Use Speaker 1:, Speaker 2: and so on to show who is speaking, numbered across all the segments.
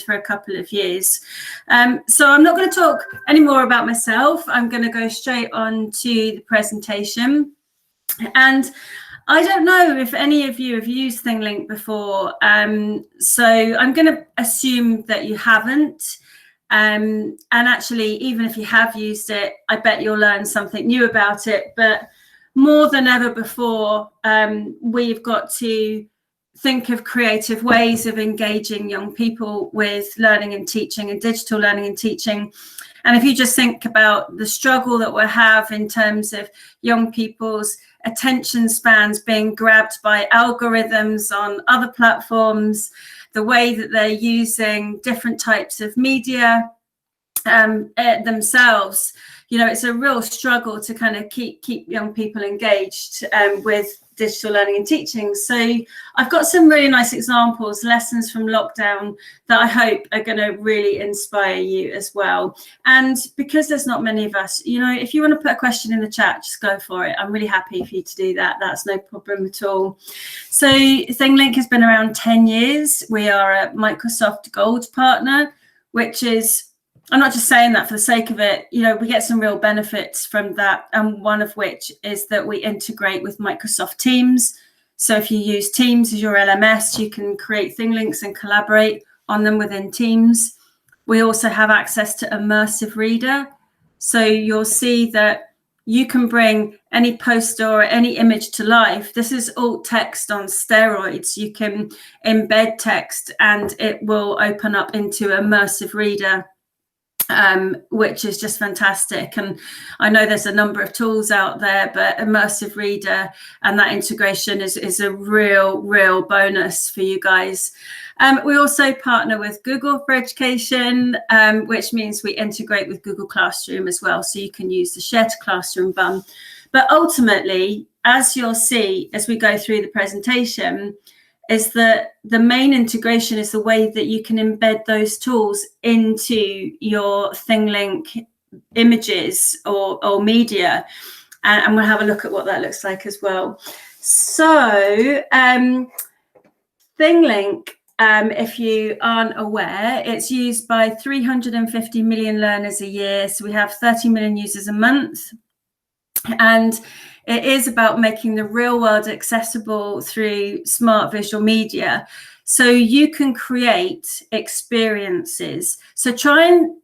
Speaker 1: for a couple of years. So I'm not going to talk any more about myself. I'm going to go straight on to the presentation. And I don't know if any of you have used ThingLink before, so I'm going to assume that you haven't. And actually, even if you have used it, I bet you'll learn something new about it. But more than ever before, we've got to think of creative ways of engaging young people with learning and teaching and digital learning and teaching. And if you just think about the struggle that we have in terms of young people's attention spans being grabbed by algorithms on other platforms, the way that they're using different types of media themselves, you know, it's a real struggle to kind of keep young people engaged with digital learning and teaching. So I've got some really nice examples, lessons from lockdown that I hope are going to really inspire you as well. And because there's not many of us, you know, if you want to put a question in the chat, just go for it. I'm really happy for you to do that. That's no problem at all. So ThingLink has been around 10 years. We are a Microsoft Gold partner, which is, I'm not just saying that for the sake of it, you know, we get some real benefits from that. And one of which is that we integrate with Microsoft Teams. So if you use Teams as your LMS, you can create ThingLinks and collaborate on them within Teams. We also have access to Immersive Reader. So you'll see that you can bring any poster or any image to life. This is alt text on steroids. You can embed text and it will open up into Immersive Reader, which is just fantastic. And I know there's a number of tools out there, but Immersive Reader and that integration is a real bonus for you guys. We also partner with Google for Education, which means we integrate with Google Classroom as well, so you can use the Share to Classroom button. But ultimately, as you'll see as we go through the presentation, is that the main integration is the way that you can embed those tools into your ThingLink images or media. And we'll have a look at what that looks like as well. So ThingLink, if you aren't aware, it's used by 350 million learners a year. So we have 30 million users a month. And it is about making the real world accessible through smart visual media. So you can create experiences. So try and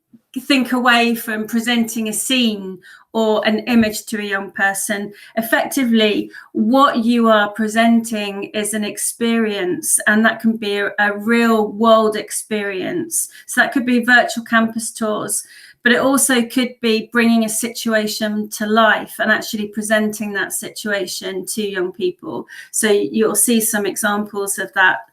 Speaker 1: think away from presenting a scene or an image to a young person. Effectively, what you are presenting is an experience, and that can be a real world experience. So that could be virtual campus tours, but it also could be bringing a situation to life and actually presenting that situation to young people. So you'll see some examples of that.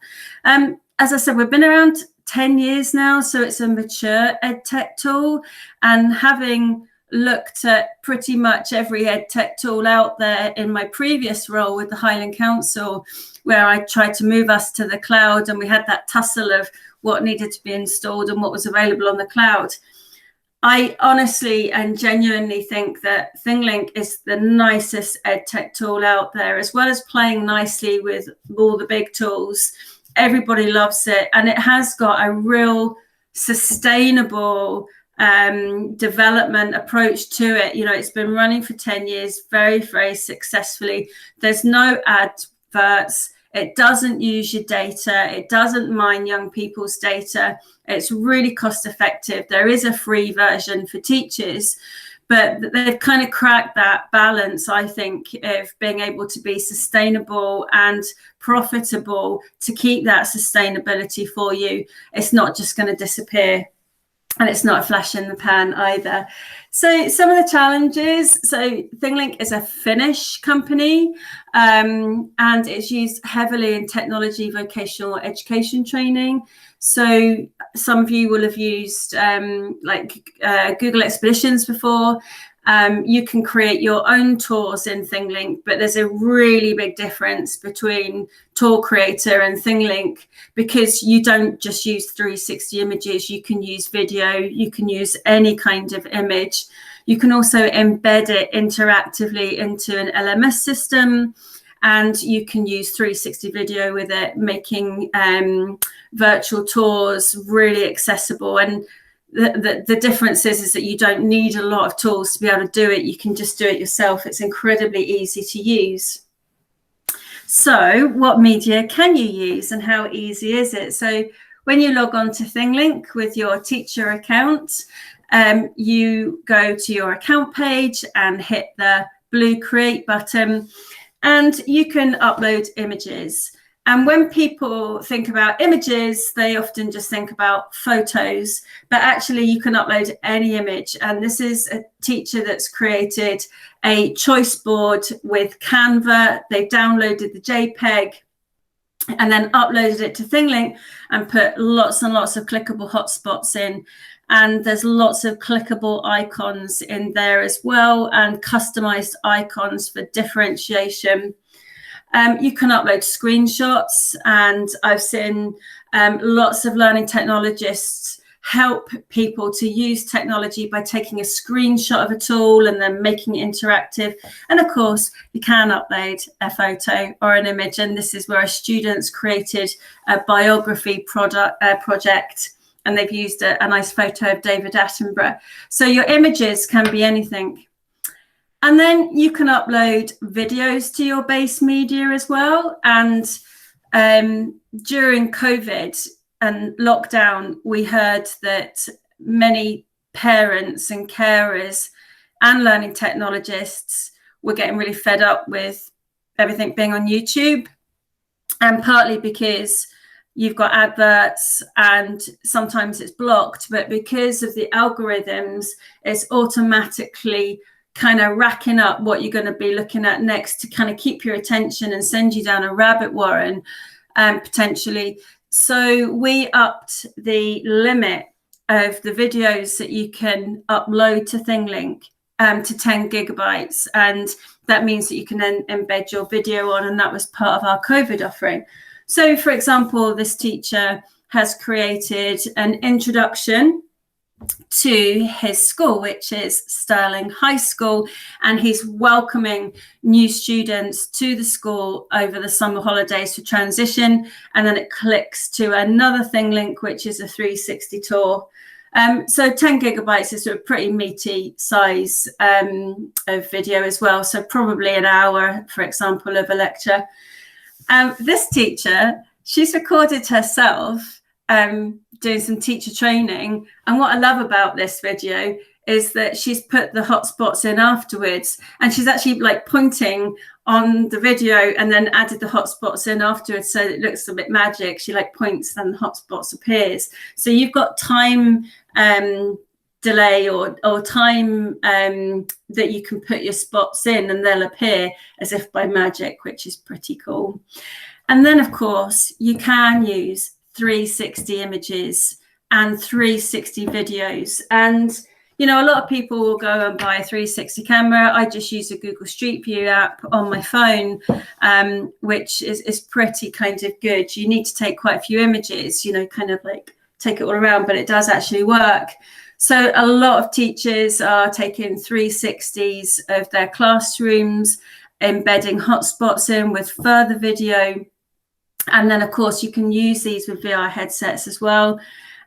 Speaker 1: As I said, we've been around 10 years now, so it's a mature EdTech tool. And having looked at pretty much every EdTech tool out there in my previous role with the Highland Council, where I tried to move us to the cloud, and we had that tussle of what needed to be installed and what was available on the cloud. I honestly and genuinely think that ThingLink is the nicest EdTech tool out there, as well as playing nicely with all the big tools. Everybody loves it, and it has got a real sustainable development approach to it. You know, it's been running for 10 years very successfully. There's no adverts. It doesn't use your data. It doesn't mine young people's data. It's really cost effective. There is a free version for teachers, but they've kind of cracked that balance, I think, of being able to be sustainable and profitable to keep that sustainability for you. It's not just going to disappear. And it's not a flash in the pan either. So some of the challenges, so ThingLink is a Finnish company, and it's used heavily in technology vocational education training. So some of you will have used Google Expeditions before. You can create your own tours in ThingLink, but there's a really big difference between Tour Creator and ThingLink, because you don't just use 360 images. You can use video, you can use any kind of image. You can also embed it interactively into an LMS system, and you can use 360 video with it, making virtual tours really accessible. And the difference is that you don't need a lot of tools to be able to do it. You can just do it yourself. It's incredibly easy to use. So what media can you use and how easy is it? So when you log on to ThingLink with your teacher account, you go to your account page and hit the blue create button, and you can upload images. And when people think about images, they often just think about photos, but actually you can upload any image. And this is a teacher that's created a choice board with Canva. They've downloaded the JPEG and then uploaded it to ThingLink and put lots and lots of clickable hotspots in. And there's lots of clickable icons in there as well, and customized icons for differentiation. You can upload screenshots, and I've seen lots of learning technologists help people to use technology by taking a screenshot of a tool and then making it interactive. And of course, you can upload a photo or an image, and this is where a student's created a biography project, and they've used a nice photo of David Attenborough. So your images can be anything. And then you can upload videos to your base media as well. And during COVID and lockdown, we heard that many parents and carers and learning technologists were getting really fed up with everything being on YouTube, and partly because you've got adverts and sometimes it's blocked, but because of the algorithms, it's automatically kind of racking up what you're going to be looking at next to kind of keep your attention and send you down a rabbit warren, potentially. So we upped the limit of the videos that you can upload to ThingLink to 10 gigabytes. And that means that you can then embed your video on, and that was part of our COVID offering. So for example, this teacher has created an introduction to his school, which is Stirling High School, and he's welcoming new students to the school over the summer holidays for transition. And then it clicks to another ThingLink, which is a 360 tour. So 10 gigabytes is a pretty meaty size of video as well. So probably an hour, for example, of a lecture. This teacher, she's recorded herself doing some teacher training. And what I love about this video is that she's put the hotspots in afterwards, and she's actually like pointing on the video and then added the hotspots in afterwards, so it looks a bit magic. She like points and the hotspots appears. So you've got time delay or time that you can put your spots in and they'll appear as if by magic, which is pretty cool. And then of course you can use 360 images and 360 videos. And you know, a lot of people will go and buy a 360 camera. I just use a Google Street View app on my phone, which is pretty kind of good. You need to take quite a few images, you know, kind of like take it all around, but it does actually work. So a lot of teachers are taking 360s of their classrooms, embedding hotspots in with further video. And then, of course, you can use these with VR headsets as well.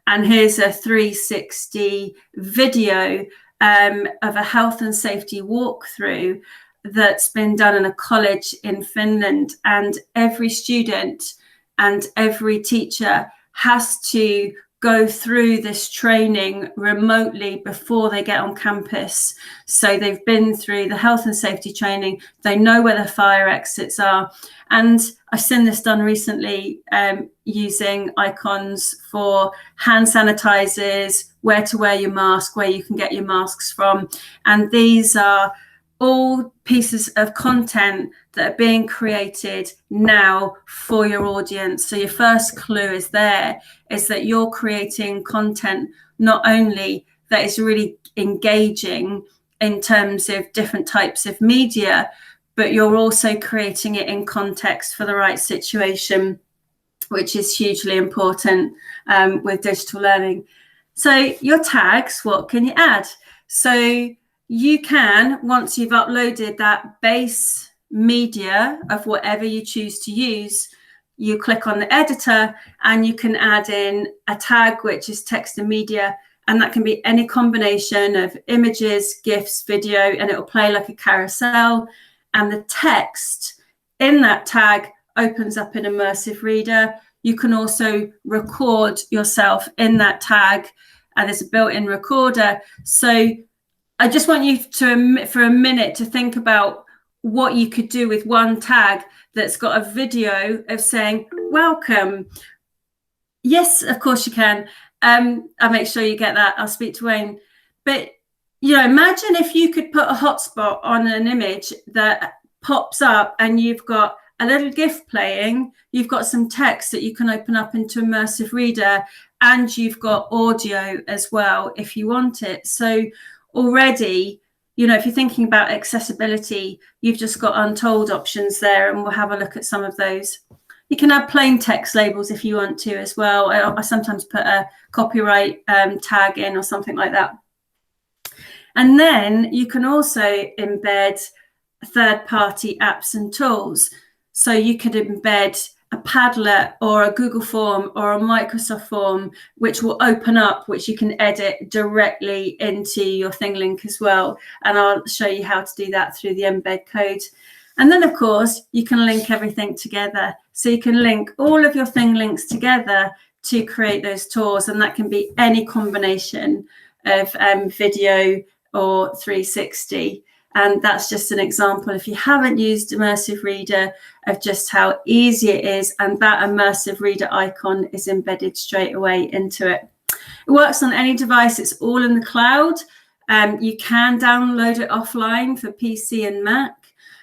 Speaker 1: And here's a 360 video of a health and safety walkthrough that's been done in a college in Finland. And every student and every teacher has to go through this training remotely before they get on campus. So they've been through the health and safety training. They know where the fire exits are. And I've seen this done recently using icons for hand sanitizers, where to wear your mask, where you can get your masks from. And these are all pieces of content that are being created now for your audience. So your first clue is there, is that you're creating content not only that is really engaging in terms of different types of media, but you're also creating it in context for the right situation, which is hugely important with digital learning. So your tags, what can you add? So you can, once you've uploaded that base media of whatever you choose to use, you click on the editor and you can add in a tag, which is text and media. And that can be any combination of images, GIFs, video, and it'll play like a carousel. And the text in that tag opens up in Immersive Reader. You can also record yourself in that tag, and there's a built-in recorder. So I just want you to, for a minute, to think about what you could do with one tag that's got a video of saying, welcome. Yes, of course you can. I'll make sure you get that. I'll speak to Wayne. But, you know, imagine if you could put a hotspot on an image that pops up and you've got a little GIF playing, you've got some text that you can open up into Immersive Reader, and you've got audio as well if you want it. So already, you know, if you're thinking about accessibility, you've just got untold options there, and we'll have a look at some of those. You can add plain text labels if you want to as well. I sometimes put a copyright tag in or something like that. And then you can also embed third-party apps and tools. So you could embed a Padlet or a Google form or a Microsoft form, which will open up, which you can edit directly into your ThingLink as well. And I'll show you how to do that through the embed code. And then, of course, you can link everything together. So you can link all of your ThingLinks together to create those tours. And that can be any combination of video or 360. And that's just an example, if you haven't used Immersive Reader, of just how easy it is. And that Immersive Reader icon is embedded straight away into it. It works on any device. It's all in the cloud. You can download it offline for PC and Mac.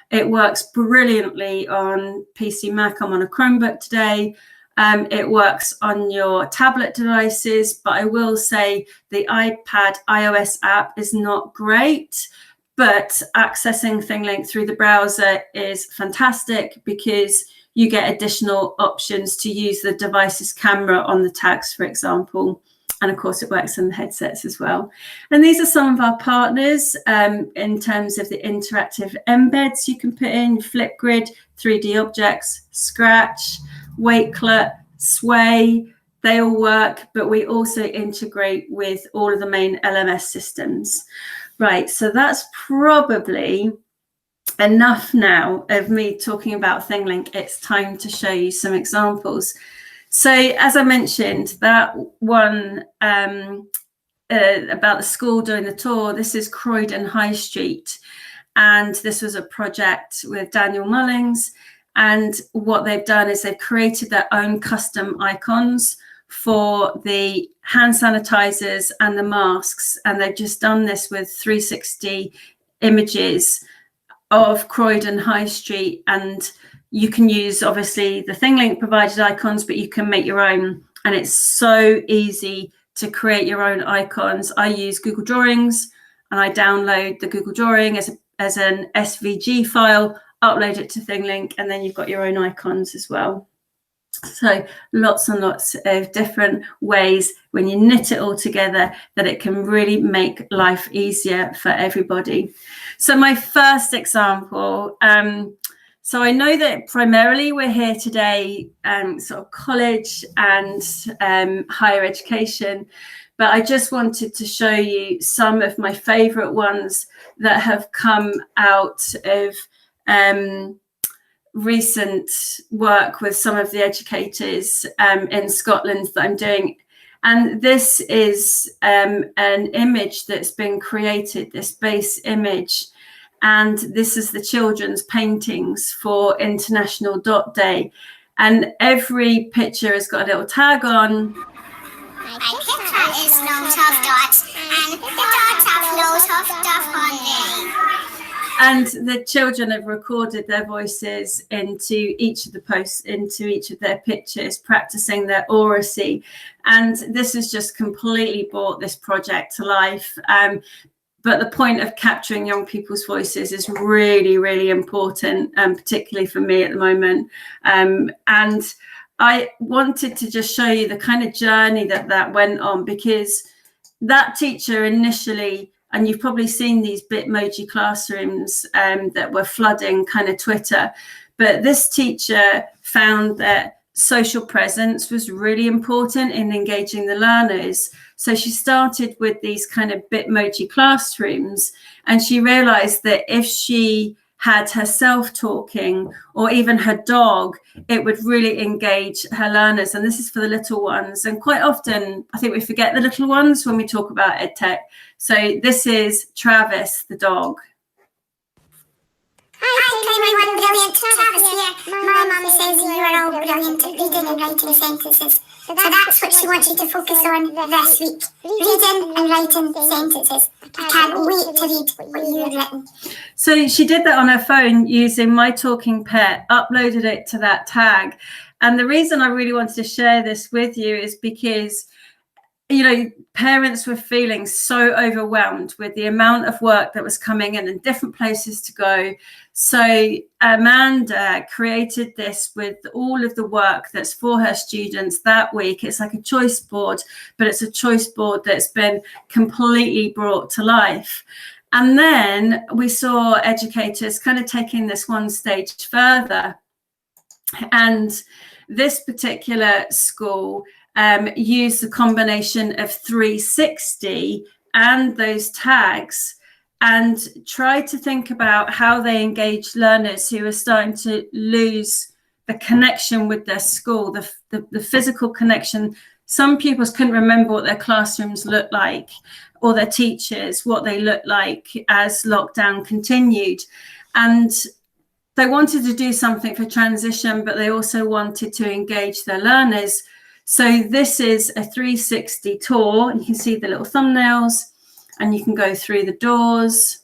Speaker 1: It works brilliantly on PC, Mac. I'm on a Chromebook today. It works on your tablet devices, but I will say the iPad iOS app is not great. But accessing ThingLink through the browser is fantastic because you get additional options to use the device's camera on the tags, for example. And of course, it works on the headsets as well. And these are some of our partners in terms of the interactive embeds you can put in: Flipgrid, 3D Objects, Scratch, Wakelet, Sway. They all work, but we also integrate with all of the main LMS systems. Right, so that's probably enough now of me talking about ThingLink. It's time to show you some examples. So as I mentioned, that one about the school doing the tour, this is Croydon High Street. And this was a project with Daniel Mullings. And what they've done is they've created their own custom icons for the hand sanitizers and the masks, and they've just done this with 360 images of Croydon High Street. And you can use obviously the ThingLink provided icons, but you can make your own, and it's so easy to create your own icons. I use Google Drawings, and I download the Google Drawing as an SVG file, upload it to ThingLink, and then you've got your own icons as well. So lots and lots of different ways when you knit it all together that it can really make life easier for everybody. So my first example, so I know that primarily we're here today, sort of college and higher education, but I just wanted to show you some of my favorite ones that have come out of recent work with some of the educators in Scotland that I'm doing. And this is an image that's been created, this base image. And this is the children's paintings for International Dot Day. And every picture has got a little tag on.
Speaker 2: My picture is loads of dots, and the dots have loads of stuff on them.
Speaker 1: And the children have recorded their voices into each of the posts, into each of their pictures, practicing their oracy. And this has just completely brought this project to life. But the point of capturing young people's voices is really, really important, particularly for me at the moment. And I wanted to just show you the kind of journey that went on, because that teacher initially and you've probably seen these Bitmoji classrooms that were flooding kind of Twitter. But this teacher found that social presence was really important in engaging the learners. So she started with these kind of Bitmoji classrooms, and she realized that if she had herself talking or even her dog, it would really engage her learners. And this is for the little ones. And quite often, I think we forget the little ones when we talk about EdTech. So this is Travis, the dog.
Speaker 2: Hi, everyone. Brilliant. Travis here. My mum says you are all brilliant at reading and writing sentences. So that's what she wants you to focus on this week. Reading and writing sentences. I can't wait to read what you've written.
Speaker 1: So she did that on her phone using My Talking Pet, uploaded it to that tag. And the reason I really wanted to share this with you is because, you know, parents were feeling so overwhelmed with the amount of work that was coming in and different places to go. So Amanda created this with all of the work that's for her students that week. It's like a choice board, but it's a choice board that's been completely brought to life. And then we saw educators kind of taking this one stage further. And this particular school use the combination of 360 and those tags, and try to think about how they engage learners who are starting to lose the connection with their school, the physical connection. Some pupils couldn't remember what their classrooms looked like, or their teachers, what they looked like as lockdown continued. And they wanted to do something for transition, but they also wanted to engage their learners. So this is a 360 tour. You can see the little thumbnails, and you can go through the doors.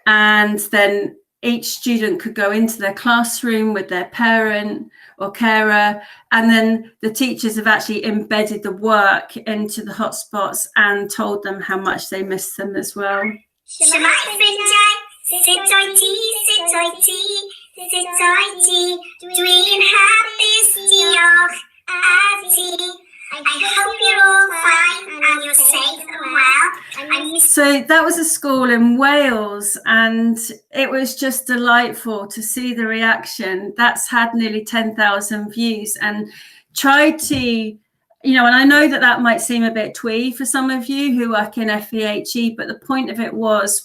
Speaker 1: And then each student could go into their classroom with their parent or carer. And then the teachers have actually embedded the work into the hotspots and told them how much they miss them as well.
Speaker 2: I hope you're all fine and you're safe and well.
Speaker 1: So that was a school in Wales, and it was just delightful to see the reaction. That's had nearly 10,000 views, and tried to, you know, and I know that that might seem a bit twee for some of you who work in FEHE, but the point of it was,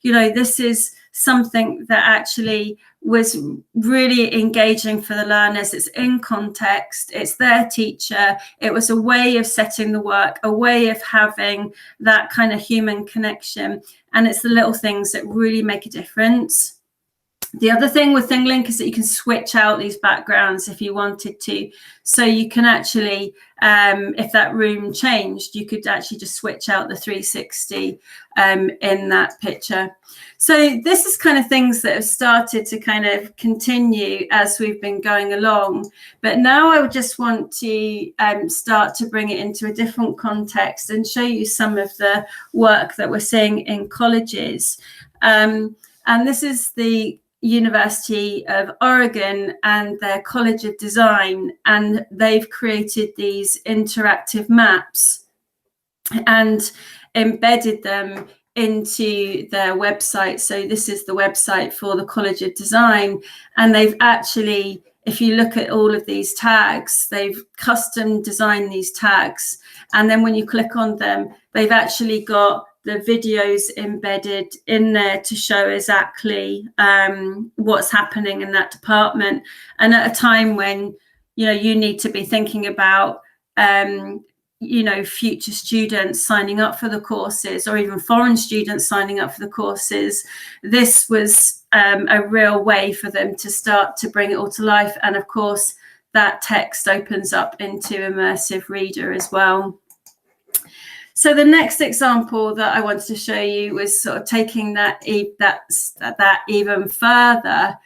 Speaker 1: you know, this is something that actually was really engaging for the learners. It's in context, it's their teacher. It was a way of setting the work, a way of having that kind of human connection. And it's the little things that really make a difference. The other thing with ThingLink is that you can switch out these backgrounds if you wanted to. So you can actually, if that room changed, you could actually just switch out the 360 in that picture. So this is kind of things that have started to kind of continue as we've been going along. But now I would just want to start to bring it into a different context and show you some of the work that we're seeing in colleges. And this is the University of Oregon and their College of Design, and they've created these interactive maps and embedded them into their website. So this is the website for the College of Design, and they've actually, if you look at all of these tags, they've custom designed these tags, and then when you click on them, they've actually got the videos embedded in there to show exactly what's happening in that department. And at a time when, you know, you need to be thinking about, you know, future students signing up for the courses, or even foreign students signing up for the courses, this was a real way for them to start to bring it all to life. And of course, that text opens up into immersive reader as well. So the next example that I wanted to show you was sort of taking that even further.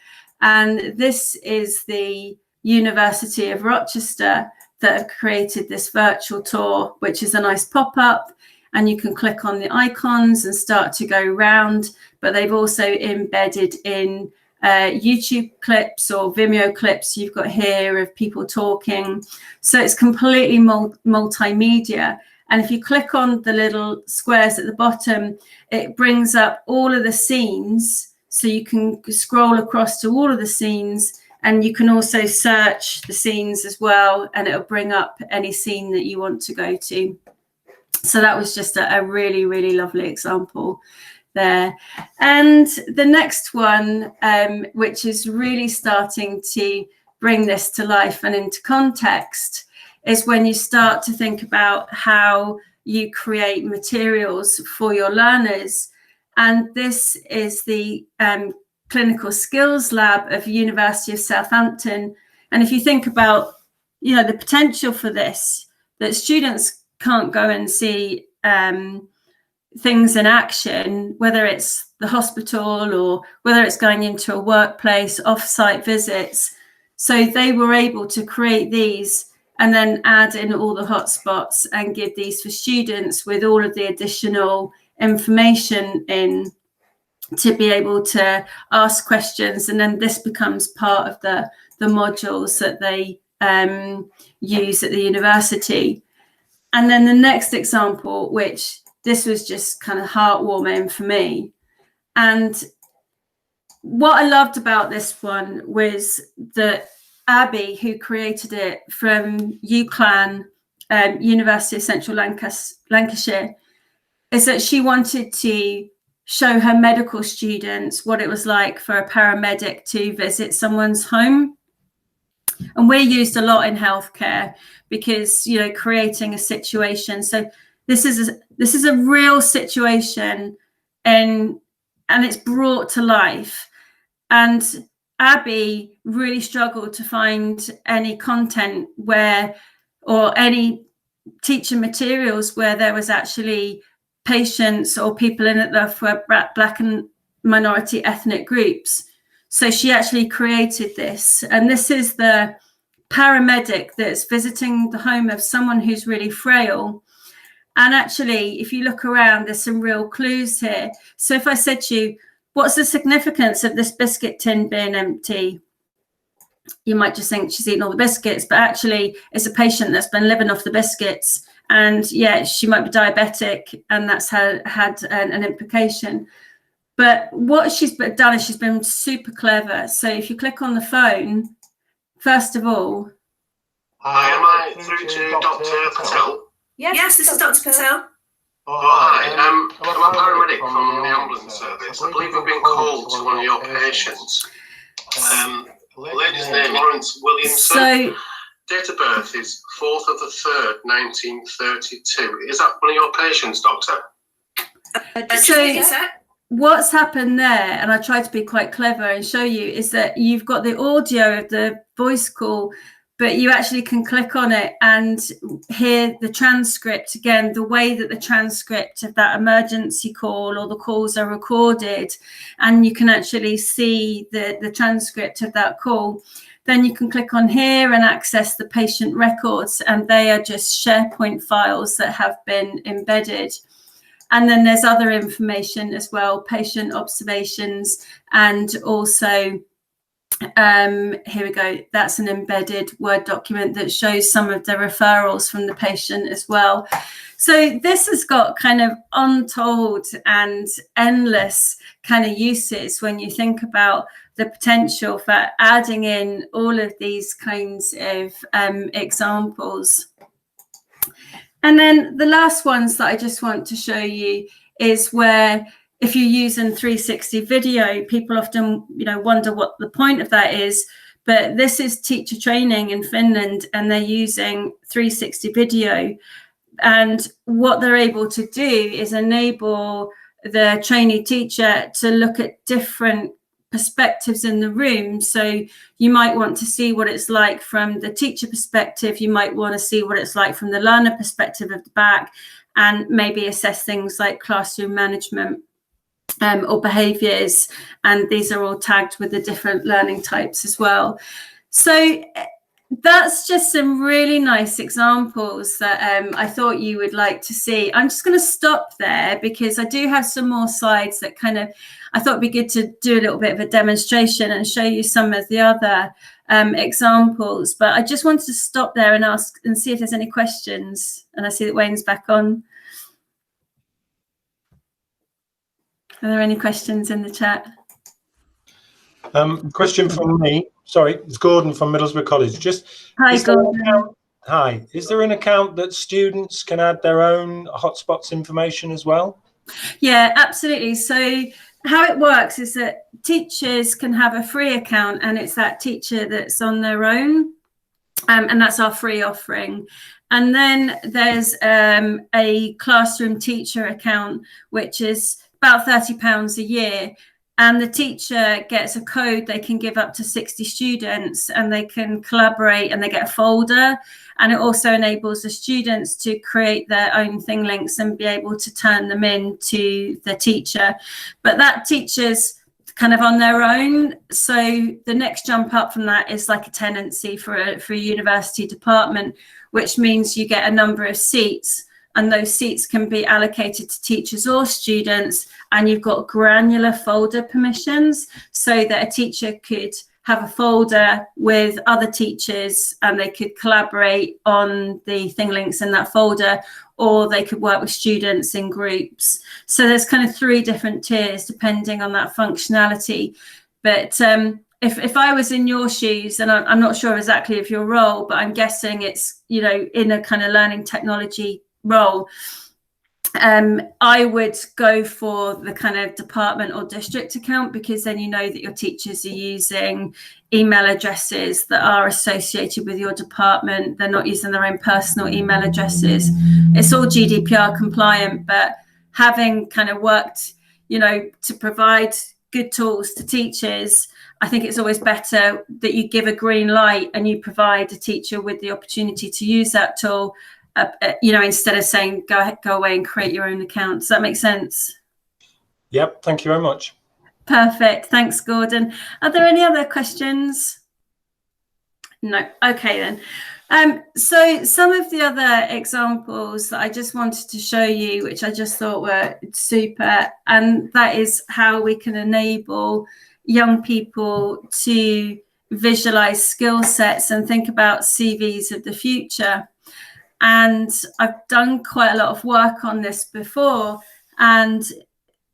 Speaker 1: And this is the University of Rochester that have created this virtual tour, which is a nice pop-up, and you can click on the icons and start to go round. But they've also embedded in YouTube clips or Vimeo clips you've got here of people talking. So it's completely multimedia. And if you click on the little squares at the bottom, it brings up all of the scenes. So you can scroll across to all of the scenes, and you can also search the scenes as well, and it'll bring up any scene that you want to go to. So that was just a really, really lovely example there. And the next one, which is really starting to bring this to life and into context, is when you start to think about how you create materials for your learners. And this is the Clinical Skills Lab of University of Southampton. And if you think about, the potential for this, that students can't go and see things in action, whether it's the hospital or whether it's going into a workplace, off-site visits. So they were able to create these and then add in all the hotspots and give these for students with all of the additional information in to be able to ask questions. And then this becomes part of the modules that they use at the university. And then the next example, which this was just kind of heartwarming for me. And what I loved about this one was that Abby, who created it from UCLan, University of Central Lancashire, is that she wanted to show her medical students what it was like for a paramedic to visit someone's home. And we're used a lot in healthcare because, creating a situation. So this is a real situation, and it's brought to life. And Abby really struggled to find any content or any teacher materials where there was actually patients or people in it that were Black and minority ethnic groups. So she actually created this. And this is the paramedic that's visiting the home of someone who's really frail. And actually, if you look around, there's some real clues here. So if I said to you, what's the significance of this biscuit tin being empty? You might just think she's eaten all the biscuits, but actually it's a patient that's been living off the biscuits. And yeah, she might be diabetic, and that's had an implication. But what she's done is she's been super clever. So if you click on the phone, first of all.
Speaker 3: Hi, am I through to Dr. Patel?
Speaker 4: Yes, this is Dr. Patel.
Speaker 3: Oh, hi. I'm a paramedic from the ambulance service. I believe I've been called to one of your patients. The lady's name, Lawrence Williamson.
Speaker 1: So,
Speaker 3: date of birth is 4th of the 3rd, 1932. Is that one of your patients, Doctor?
Speaker 1: So what's happened there, and I tried to be quite clever and show you, is that you've got the audio of the voice call, but you actually can click on it and hear the transcript again, the way that the transcript of that emergency call or the calls are recorded, and you can actually see the transcript of that call. Then you can click on here and access the patient records, and they are just SharePoint files that have been embedded. And then there's other information as well, patient observations, and also here we go, that's an embedded Word document that shows some of the referrals from the patient as well. So this has got kind of untold and endless kind of uses when you think about the potential for adding in all of these kinds of examples. And then the last ones that I just want to show you is where, if you're using 360 video, people often, wonder what the point of that is. But this is teacher training in Finland, and they're using 360 video. And what they're able to do is enable the trainee teacher to look at different perspectives in the room. So you might want to see what it's like from the teacher perspective. You might want to see what it's like from the learner perspective of the back, and maybe assess things like classroom management or behaviours. And these are all tagged with the different learning types as well. So that's just some really nice examples that I thought you would like to see. I'm just going to stop there because I do have some more slides that kind of, I thought it'd be good to do a little bit of a demonstration and show you some of the other examples. But I just wanted to stop there and ask and see if there's any questions. And I see that Wayne's back on. Are there any questions in the chat?
Speaker 5: Question from me. Sorry, it's Gordon from Middlesbrough College.
Speaker 1: Hi, Gordon.
Speaker 5: Hi. Is there an account that students can add their own hotspots information as well?
Speaker 1: Yeah, absolutely. So how it works is that teachers can have a free account, and it's that teacher that's on their own, and that's our free offering. And then there's a classroom teacher account, which is about £30 a year. And the teacher gets a code they can give up to 60 students, and they can collaborate, and they get a folder. And it also enables the students to create their own ThingLinks and be able to turn them in to the teacher. But that teacher's kind of on their own. So the next jump up from that is like a tenancy for a university department, which means you get a number of seats, and those seats can be allocated to teachers or students, and you've got granular folder permissions so that a teacher could have a folder with other teachers and they could collaborate on the ThingLinks in that folder, or they could work with students in groups. So there's kind of 3 different tiers depending on that functionality. But if I was in your shoes, and I'm not sure exactly of your role, but I'm guessing it's, you know, in a kind of learning technology role, I would go for the kind of department or district account, because then you know that your teachers are using email addresses that are associated with your department. They're not using their own personal email addresses. It's all GDPR compliant, but having kind of worked, you know, to provide good tools to teachers, I think it's always better that you give a green light and you provide a teacher with the opportunity to use that tool. You know, instead of saying go away and create your own account. Does that make sense?
Speaker 5: Yep, thank you very much.
Speaker 1: Perfect. Thanks, Gordon. Are there any other questions? No. Okay, then. So some of the other examples that I just wanted to show you, which I just thought were super, and that is how we can enable young people to visualize skill sets and think about CVs of the future. And I've done quite a lot of work on this before. And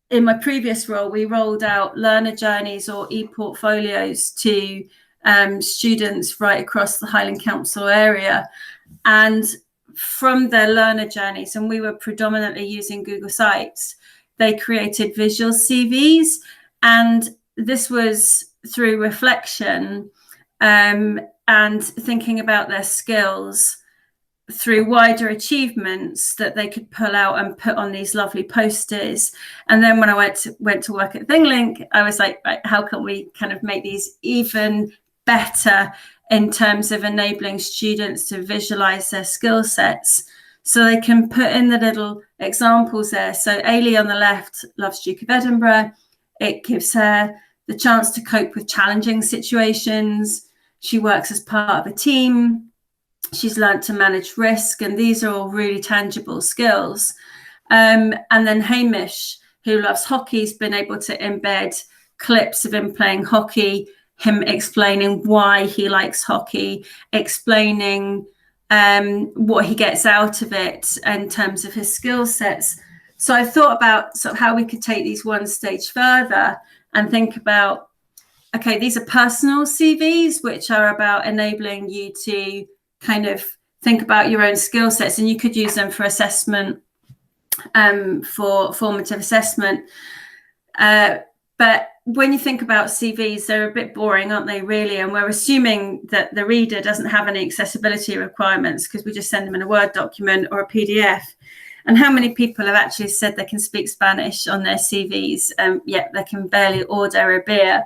Speaker 1: in my previous role, we rolled out learner journeys or e-portfolios to students right across the Highland Council area. And from their learner journeys, and we were predominantly using Google Sites, they created visual CVs. And this was through reflection and thinking about their skills through wider achievements that they could pull out and put on these lovely posters. And then when I went to work at ThingLink, I was like, right, how can we kind of make these even better in terms of enabling students to visualize their skill sets, so they can put in the little examples there. So Ailey on the left loves Duke of Edinburgh. It gives her the chance to cope with challenging situations. She works as part of a team. She's learned to manage risk, and these are all really tangible skills. And then Hamish, who loves hockey, has been able to embed clips of him playing hockey, him explaining why he likes hockey, explaining what he gets out of it in terms of his skill sets. So I thought about sort of how we could take these one stage further and think about, okay, these are personal CVs, which are about enabling you to kind of think about your own skill sets, and you could use them for assessment, for formative assessment. But when you think about CVs, they're a bit boring, aren't they, really? And we're assuming that the reader doesn't have any accessibility requirements because we just send them in a Word document or a PDF. And how many people have actually said they can speak Spanish on their CVs, yet they can barely order a beer?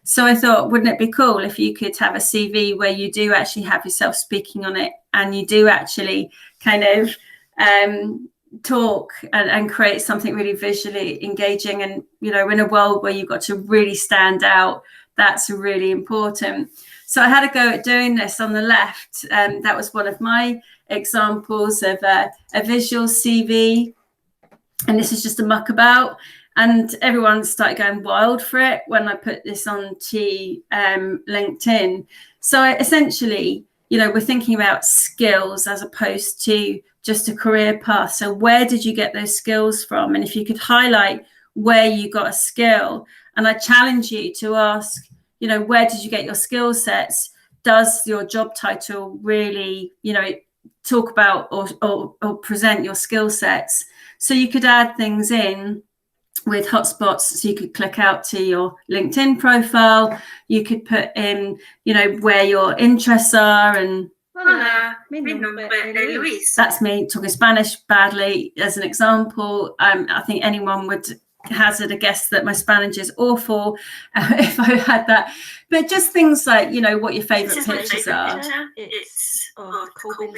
Speaker 1: So I thought, wouldn't it be cool if you could have a CV where you do actually have yourself speaking on it, and you do actually kind of talk and create something really visually engaging. And, you know, in a world where you've got to really stand out, that's really important. So I had a go at doing this on the left. That was one of my examples of a visual CV. And this is just a muck about. And everyone started going wild for it when I put this onto LinkedIn. So essentially, you know, we're thinking about skills as opposed to just a career path. So where did you get those skills from? And if you could highlight where you got a skill, and I challenge you to ask, you know, where did you get your skill sets? Does your job title really, you know, talk about or present your skill sets? So you could add things in with hotspots, so you could click out to your LinkedIn profile. You could put in, you know, where your interests are. And
Speaker 4: Hola, mi nombre es Luis.
Speaker 1: That's me talking Spanish badly as an example. I think anyone would hazard a guess that my Spanish is awful if I had that. But just things like, you know, what your favorite pictures are.
Speaker 4: It's Coping.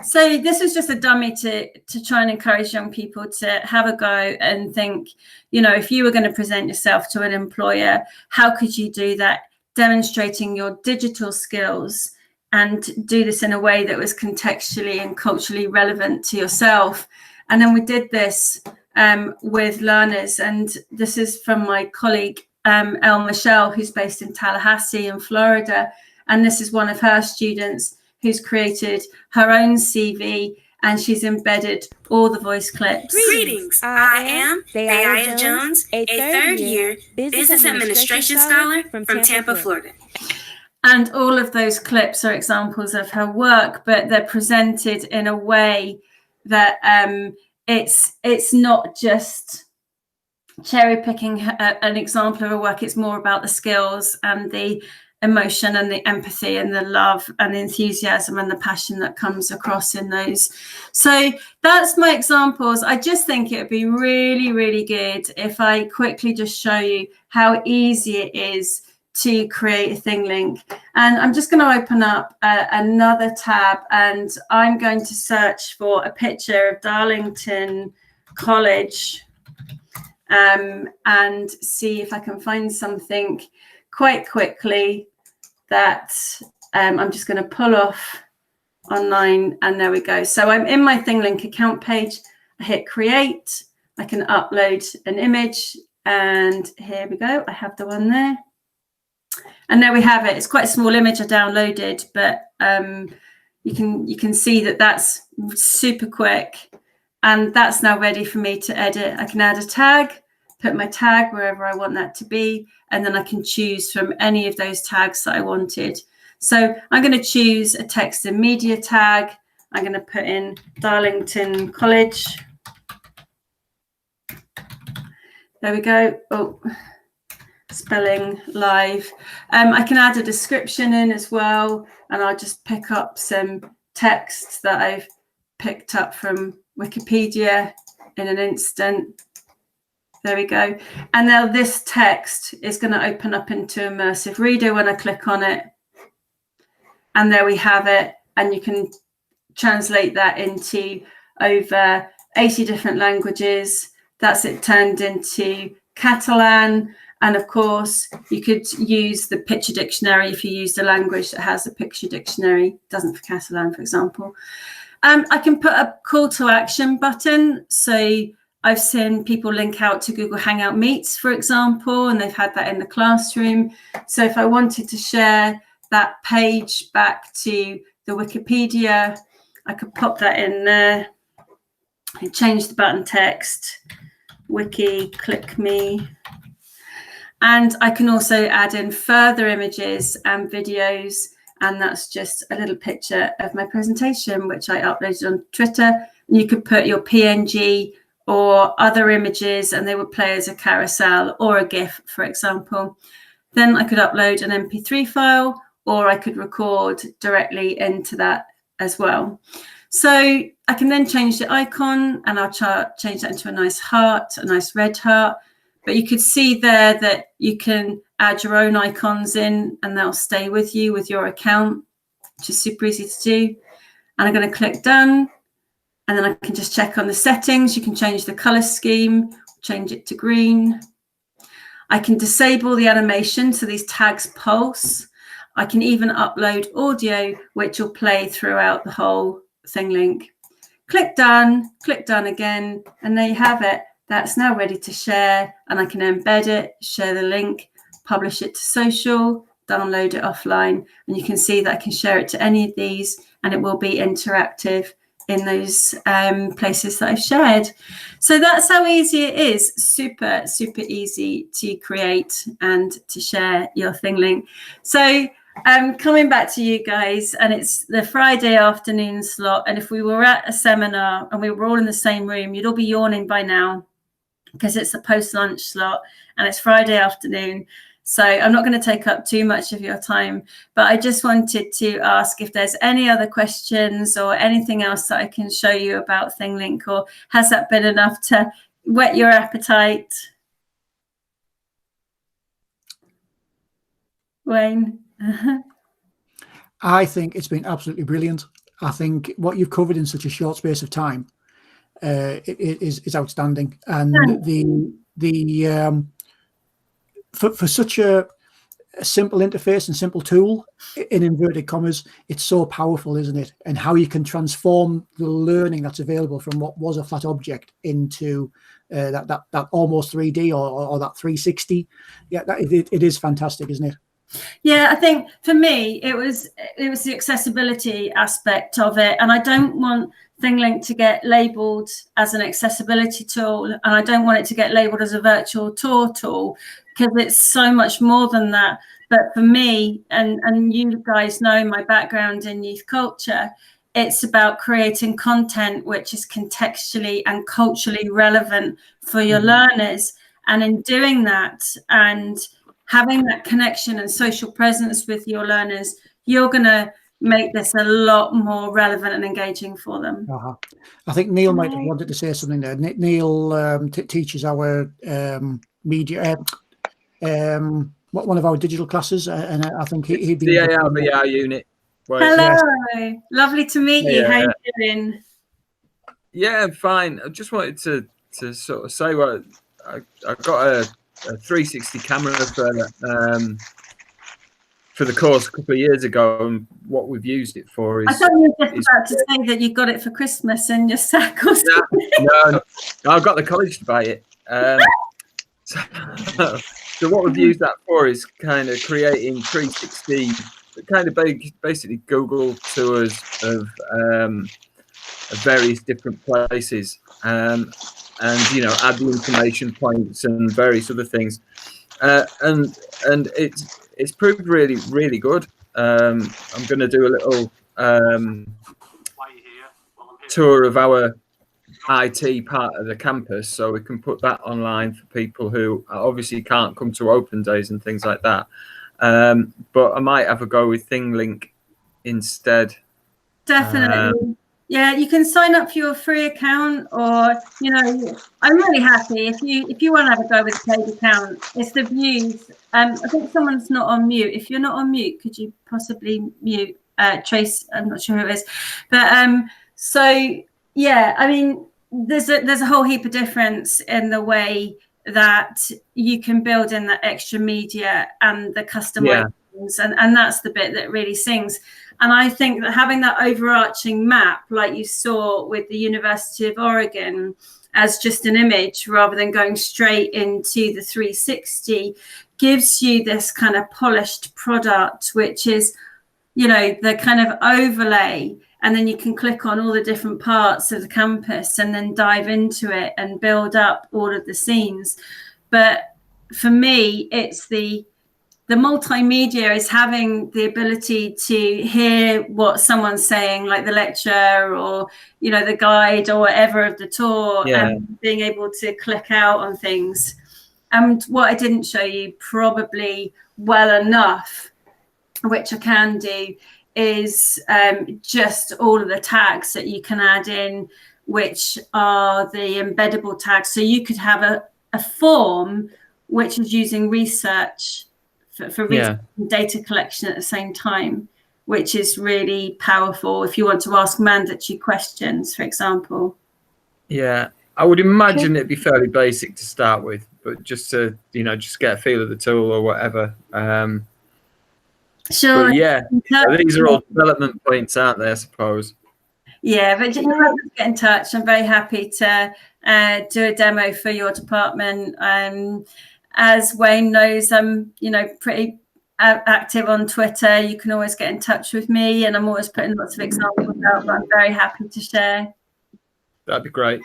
Speaker 1: So this was just a dummy to try and encourage young people to have a go and think, you know, if you were going to present yourself to an employer, how could you do that? Demonstrating your digital skills and do this in a way that was contextually and culturally relevant to yourself. And then we did this with learners. And this is from my colleague, Elle Michelle, who's based in Tallahassee in Florida. And this is one of her students who's created her own CV, and she's embedded all the voice clips.
Speaker 4: Greetings. I am Louise Jones, a third-year business administration scholar from Tampa, Florida.
Speaker 1: And all of those clips are examples of her work, but they're presented in a way that it's not just cherry picking an example of her work. It's more about the skills and the emotion and the empathy and the love and the enthusiasm and the passion that comes across in those. So that's my examples. I just think it would be really, really good if I quickly just show you how easy it is to create a ThingLink. And I'm just going to open up another tab, and I'm going to search for a picture of Darlington College and see if I can find something quite quickly that I'm just going to pull off online, and there we go. So I'm in my ThingLink account page. I hit create. I can upload an image, and here we go. I have the one there, and there we have it. It's quite a small image I downloaded, but you can see that that's super quick, and that's now ready for me to edit. I can add a tag, put my tag wherever I want that to be, and then I can choose from any of those tags that I wanted. So I'm going to choose a text and media tag. I'm going to put in Darlington College. There we go. Oh, spelling live. I can add a description in as well, and I'll just pick up some text that I've picked up from Wikipedia in an instant. There we go. And now this text is going to open up into Immersive Reader when I click on it. And there we have it. And you can translate that into over 80 different languages. That's it turned into Catalan. And of course, you could use the picture dictionary if you used a language that has a picture dictionary. Doesn't for Catalan, for example. I can put a call to action button. So I've seen people link out to Google Hangout Meets, for example, and they've had that in the classroom. So if I wanted to share that page back to the Wikipedia, I could pop that in there and change the button text, wiki, click me. And I can also add in further images and videos, and that's just a little picture of my presentation, which I uploaded on Twitter. And you could put your PNG or other images, and they would play as a carousel or a GIF, for example. Then I could upload an MP3 file, or I could record directly into that as well. So I can then change the icon, and I'll change that into a nice heart, a nice red heart. But you could see there that you can add your own icons in, and they'll stay with you with your account, which is super easy to do. And I'm going to click done. And then I can just check on the settings. You can change the color scheme, change it to green. I can disable the animation, so these tags pulse. I can even upload audio, which will play throughout the whole ThingLink. Click done again, and there you have it. that's now ready to share, and I can embed it, share the link, publish it to social, download it offline, and you can see that I can share it to any of these, and it will be interactive in those places that I've shared. So that's how easy it is. Super, super easy to create and to share your ThingLink. So coming back to you guys, and it's the Friday afternoon slot, and if we were at a seminar and we were all in the same room, you'd all be yawning by now because it's a post-lunch slot and it's Friday afternoon. So I'm not going to take up too much of your time, but I just wanted to ask if there's any other questions or anything else that I can show you about ThingLink, or has that been enough to whet your appetite? Wayne?
Speaker 6: I think it's been absolutely brilliant. I think what you've covered in such a short space of time it is outstanding, and for such a simple interface and simple tool, in inverted commas, it's so powerful, isn't it? And how you can transform the learning that's available from what was a flat object into that almost 3D or that 360. Yeah, it is fantastic, isn't it?
Speaker 1: Yeah, I think for me it was the accessibility aspect of it, and I don't want ThingLink to get labelled as an accessibility tool, and I don't want it to get labelled as a virtual tour tool, because it's so much more than that. But for me, and you guys know my background in youth culture, it's about creating content which is contextually and culturally relevant for your learners, and in doing that and having that connection and social presence with your learners, you're going to make this a lot more relevant and engaging for them.
Speaker 6: I think Neil might have wanted to say something there. Neil teaches our media, one of our digital classes, and I think he'd be
Speaker 7: the ARBR unit.
Speaker 1: Hello, lovely to meet you. How you doing?
Speaker 7: Yeah, fine. I just wanted to sort of say what I got a 360 camera for the course a couple of years ago, and what we've used it for is... I
Speaker 1: thought you were just about to say that you got it for Christmas in your sack or something.
Speaker 7: No, I've got the college to buy it. So what we've used that for is kind of creating 360, kind of basically Google tours of various different places, and add the information points and various other things, and it's proved really, really good. I'm going to do a little tour of our IT part of the campus, so we can put that online for people who obviously can't come to open days and things like that. But I might have a go with ThingLink instead.
Speaker 1: Definitely. Yeah, you can sign up for your free account, or I'm really happy if you want to have a go with a paid account. It's the views. I think someone's not on mute. If you're not on mute, could you possibly mute Trace? I'm not sure who it is, but so yeah, I mean, there's a whole heap of difference in the way that you can build in that extra media and the customizations, and that's the bit that really sings. And I think that having that overarching map, like you saw with the University of Oregon, as just an image rather than going straight into the 360, gives you this kind of polished product, which is, the kind of overlay. And then you can click on all the different parts of the campus and then dive into it and build up all of the scenes. But for me, it's the multimedia is having the ability to hear what someone's saying, like the lecture or, the guide or whatever of the tour, and being able to click out on things. And what I didn't show you probably well enough, which I can do, is just all of the tags that you can add in, which are the embeddable tags. So you could have a form which is using research for data collection at the same time, which is really powerful if you want to ask mandatory questions, for example.
Speaker 7: Yeah, I would imagine it'd be fairly basic to start with, but just to just get a feel of the tool or whatever.
Speaker 1: Sure.
Speaker 7: But yeah, these are all development points, aren't they, I suppose?
Speaker 1: Yeah, but you know, get in touch. I'm very happy to do a demo for your department. As Wayne knows, I'm, you know, pretty active on Twitter. You can always get in touch with me, and I'm always putting lots of examples out, but I'm very happy to share.
Speaker 7: That'd be great.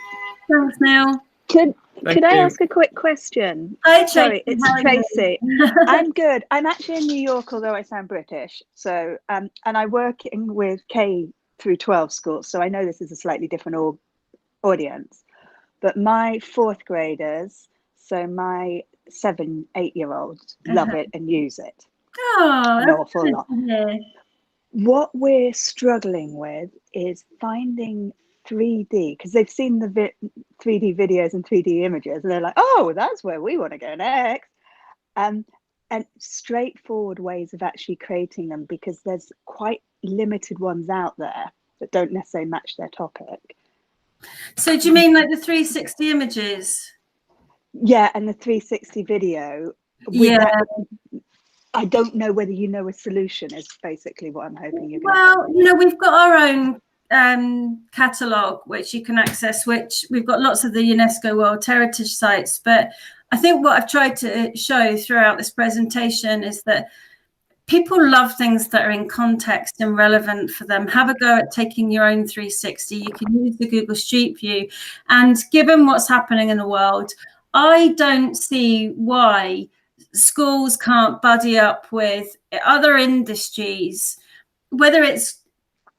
Speaker 1: Thanks, Neil.
Speaker 8: Could I ask a quick question?
Speaker 1: Hi, Tracy.
Speaker 8: Sorry, it's Tracy. I'm good. I'm actually in New York, although I sound British. So, and I'm working with K through 12 schools, so I know this is a slightly different audience. But my 4th graders, so my 7, 8-year-olds, love it and use it.
Speaker 1: Oh,
Speaker 8: an awful lot.
Speaker 1: Yeah.
Speaker 8: What we're struggling with is finding 3D, because they've seen the 3D videos and 3D images, and they're like, oh, that's where we want to go next. And straightforward ways of actually creating them, because there's quite limited ones out there that don't necessarily match their topic.
Speaker 1: So do you mean like the 360 images?
Speaker 8: Yeah, and the 360 video.
Speaker 1: Yeah.
Speaker 8: I don't know whether you know a solution is basically what I'm hoping you're going
Speaker 1: to. Well, you know, we've got our own catalogue which you can access, which we've got lots of the UNESCO World Heritage sites, but I think what I've tried to show throughout this presentation is that people love things that are in context and relevant for them. Have a go at taking your own 360. You can use the Google Street View, and given what's happening in the world, I don't see why schools can't buddy up with other industries, whether it's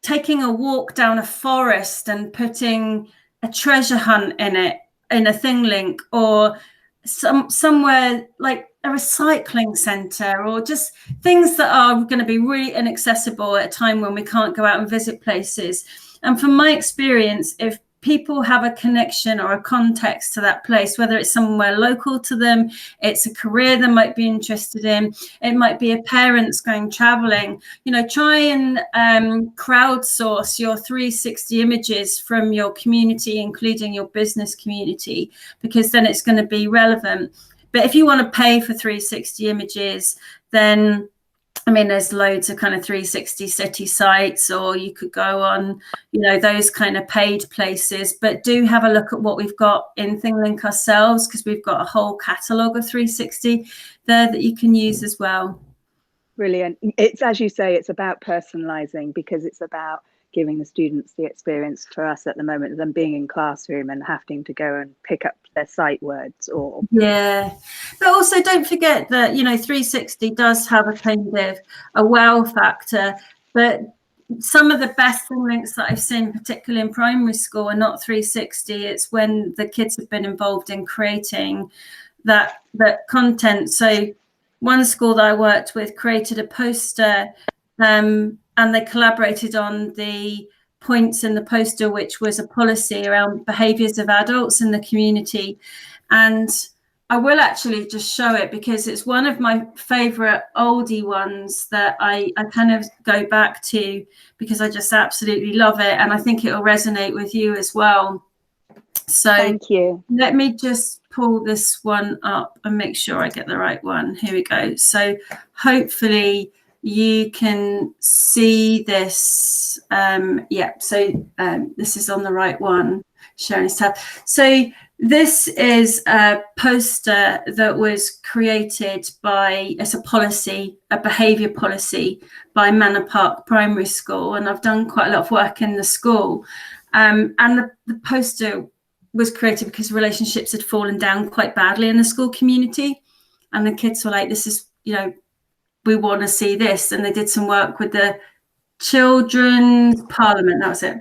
Speaker 1: taking a walk down a forest and putting a treasure hunt in it in a ThingLink, or somewhere like a recycling centre, or just things that are going to be really inaccessible at a time when we can't go out and visit places. And from my experience, if people have a connection or a context to that place, whether it's somewhere local to them, it's a career they might be interested in, it might be a parent's going traveling, you know, try and crowdsource your 360 images from your community, including your business community, because then it's going to be relevant. But if you want to pay for 360 images, then I mean, there's loads of kind of 360 city sites, or you could go on, you know, those kind of paid places. But do have a look at what we've got in ThingLink ourselves, because we've got a whole catalogue of 360 there that you can use as well.
Speaker 8: Brilliant. It's, as you say, it's about personalising, because it's about giving the students the experience. For us at the moment, them being in classroom and having to go and pick up their sight words, or
Speaker 1: but also don't forget that, you know, 360 does have a kind of a wow factor, but some of the best ThingLinks that I've seen, particularly in primary school, are not 360. It's when the kids have been involved in creating that content. So one school that I worked with created a poster, and they collaborated on the points in the poster, which was a policy around behaviours of adults in the community. And I will actually just show it, because it's one of my favourite oldie ones that I kind of go back to, because I just absolutely love it, and I think it will resonate with you as well. So
Speaker 8: thank you.
Speaker 1: Let me just pull this one up and make sure I get the right one. Here we go. So hopefully you can see this. This is on the right one, sharing stuff. So this is a poster that was created by, it's a policy, a behaviour policy by Manor Park Primary School, and I've done quite a lot of work in the school. And the poster was created because relationships had fallen down quite badly in the school community, and the kids were like, this is, you know, we want to see this. And they did some work with the Children's Parliament, that was it.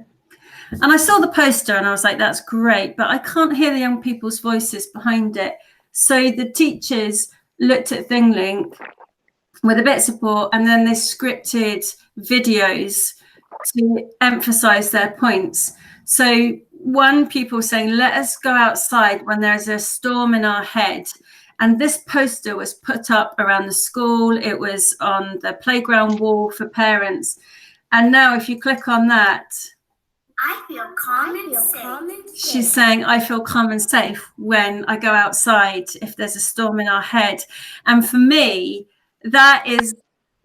Speaker 1: And I saw the poster and I was like, that's great, but I can't hear the young people's voices behind it. So the teachers looked at ThingLink with a bit of support, and then they scripted videos to emphasize their points. So one pupil saying, let us go outside when there's a storm in our head. And this poster was put up around the school. It was on the playground wall for parents. And now if you click on that,
Speaker 2: I feel calm and safe.
Speaker 1: She's saying, I feel calm and safe when I go outside if there's a storm in our head. And for me, that is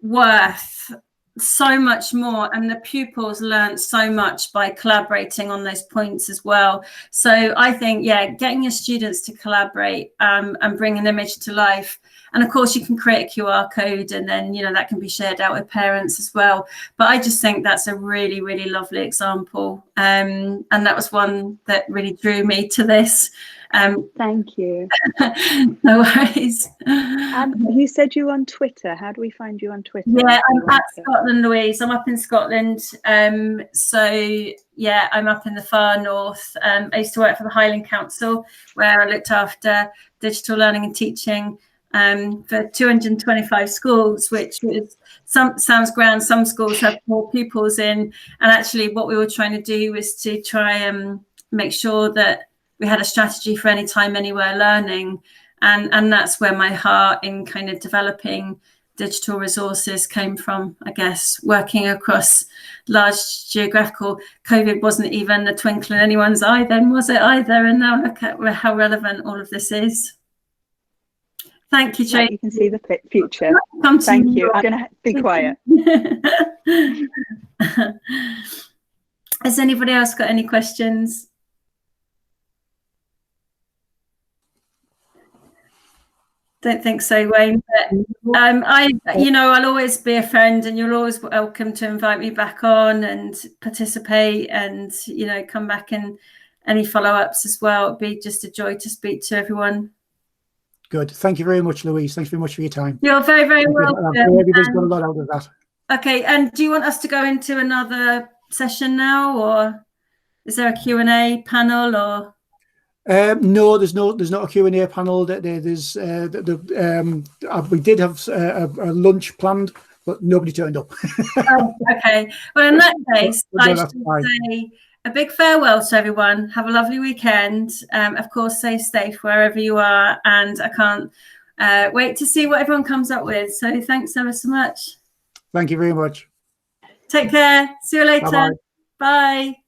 Speaker 1: worth so much more, and the pupils learned so much by collaborating on those points as well. So I think, yeah, getting your students to collaborate and bring an image to life. And of course you can create a QR code, and then, you know, that can be shared out with parents as well. But I just think that's a really, really lovely example. And that was one that really drew me to this.
Speaker 8: Thank you.
Speaker 1: No worries.
Speaker 8: You said you were on Twitter. How do we find you on Twitter?
Speaker 1: Yeah, I'm at Scotland, Louise. I'm up in Scotland. So yeah, I'm up in the far north. I used to work for the Highland Council, where I looked after digital learning and teaching for 225 schools, which is sounds grand. Some schools have more pupils in, and actually what we were trying to do was to try and make sure that we had a strategy for anytime, anywhere learning. And that's where my heart in kind of developing digital resources came from, I guess, working across large geographical. COVID wasn't even a twinkle in anyone's eye then, was it either? And now look at how relevant all of this is. Thank you, Tracy.
Speaker 8: You can see the future. Thank you. I'm going to be quiet.
Speaker 1: Has anybody else got any questions? Don't think so, Wayne. But I'll always be a friend, and you're always welcome to invite me back on and participate, and come back in any follow-ups as well. It'd be just a joy to speak to everyone.
Speaker 6: Good. Thank you very much, Louise. Thanks very much for your time.
Speaker 1: You're very, very welcome.
Speaker 6: Everybody's got a lot out of that.
Speaker 1: Okay, and do you want us to go into another session now, or is there a Q&A panel, or?
Speaker 6: No, there's not a Q&A panel. We did have a lunch planned, but nobody turned up.
Speaker 1: Oh, okay. Well, in that case, I should say a big farewell to everyone. Have a lovely weekend. Of course, stay safe wherever you are, and I can't wait to see what everyone comes up with. So thanks ever so much.
Speaker 6: Thank you very much.
Speaker 1: Take care. See you later.
Speaker 6: Bye-bye.
Speaker 1: Bye.